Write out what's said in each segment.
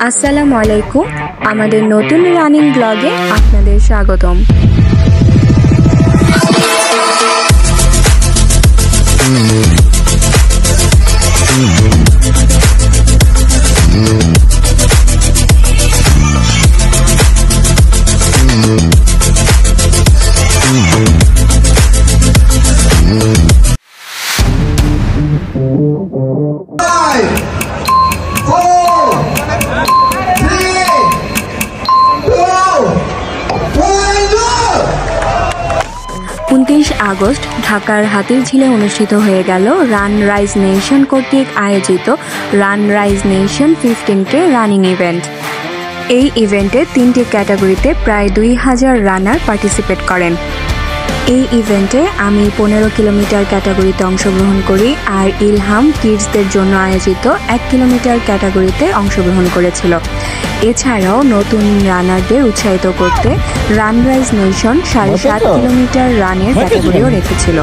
আসসালামু আলাইকুম, আমাদের নতুন রানিং ব্লগে আপনাদের স্বাগতম। আগস্ট ঢাকার হাতিরঝিলে অনুষ্ঠিত হয়ে গেল রান রাইজ নেশন কর্তৃক আয়োজিত run rise nation 15K running event. এই ইভেন্টে 3টি ক্যাটাগরিতে প্রায় 2000 রানার পার্টিসিপেট করেন। এই ইভেন্টে আমি 15 কিলোমিটার ক্যাটাগরিতে অংশগ্রহণ করি, আর ইলহাম কিডসদের জন্য আয়োজিত 1 কিলোমিটার ক্যাটাগরিতে অংশগ্রহণ করেছিল। এছাড়াও নতুন রানারদের উৎসাহিত করতে রান রাইজ নেশন 7.5 কিলোমিটার রানের ক্যাটাগরিও রেখেছিল।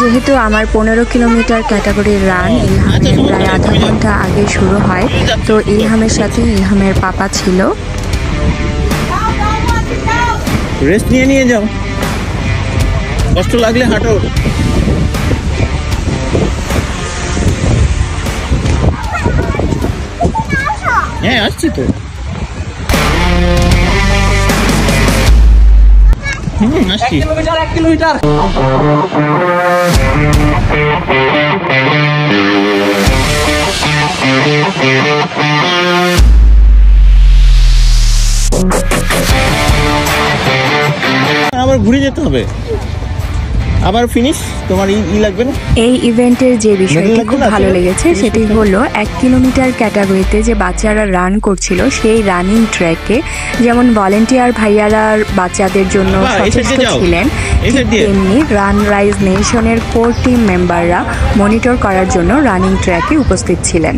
যেহেতু আমার 15 কিলোমিটার ক্যাটাগরির রান ইলহামের প্রায় আধা ঘন্টা আগে শুরু হয়, তো ইলহামের সাথে ইলহামের পাপা ছিল। রেস্ট নিয়ে যাও, কষ্ট লাগলে হাঁটো। হ্যাঁ, আসছি তো। আসছি। 1 কিলোমিটার আবার ঘুরে যেতে হবে, আবার ফিনিশ। তোমার লাগবে না। এই ইভেন্টের যে বিষয়টি খুব ভালো লেগেছে সেটি হলো 1 কিলোমিটার ক্যাটাগরিতে যে বাচ্চারা রান করছিল সেই রানিং ট্র্যাকে যেমন ভলেন্টিয়ার ভাইয়ারা বাচ্চাদের জন্য সচেষ্ট ছিলেন, তেমনি রান রাইজ নেশনের কোর টিম মেম্বাররা মনিটর করার জন্য রানিং ট্র্যাকে উপস্থিত ছিলেন।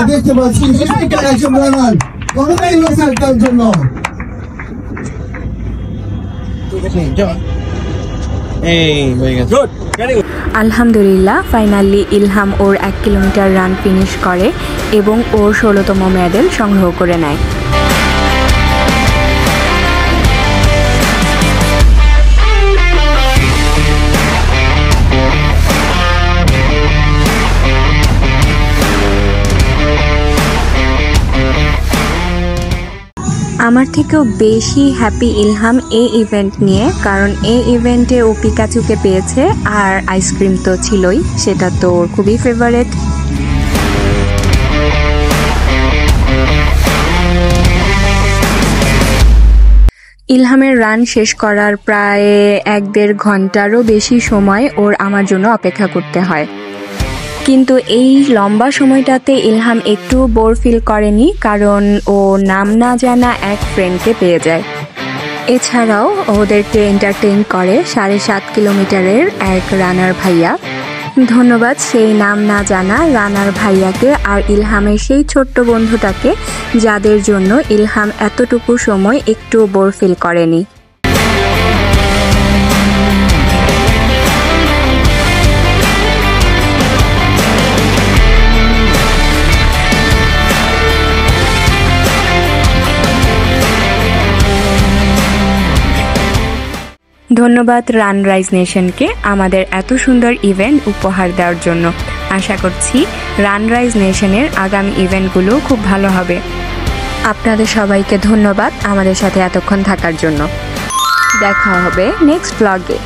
দেখতে পাচ্ছি জন্য আলহামদুলিল্লাহ, ফাইনালি ইলহাম ওর 1 কিলোমিটার রান ফিনিশ করে এবং ওর 16তম মেডেল সংগ্রহ করে নেয়। আমার থেকেও বেশি হ্যাপি ইলহাম এই ইভেন্ট নিয়ে, কারণ এই ইভেন্টে ও পিকাচুকে পেয়েছে আর আইসক্রিম তো ছিলই, সেটা তো ওর খুবই ফেভারেট। ইলহামের রান শেষ করার প্রায় 1-1.5 ঘন্টারও বেশি সময় ওর আমার জন্য অপেক্ষা করতে হয়, কিন্তু এই লম্বা সময়টাতে ইলহাম একটু বোর ফিল করেনি, কারণ ও নাম না জানা এক ফ্রেন্ডকে পেয়ে যায়। এছাড়াও ওদেরকে এন্টারটেইন করে 7.5 কিলোমিটারের এক রানার ভাইয়া। ধন্যবাদ সেই নাম না জানা রানার ভাইয়াকে আর ইলহামের সেই ছোট্ট বন্ধুটাকে, যাদের জন্য ইলহাম এতটুকু সময় একটু বোর ফিল করেনি। ধন্যবাদ রান রাইজ নেশনকে আমাদের এত সুন্দর ইভেন্ট উপহার দেওয়ার জন্য। আশা করছি রান রাইজ নেশনের আগামী ইভেন্টগুলো খুব ভালো হবে। আপনাদের সবাইকে ধন্যবাদ আমাদের সাথে এতক্ষণ থাকার জন্য। দেখা হবে নেক্সট ব্লগে।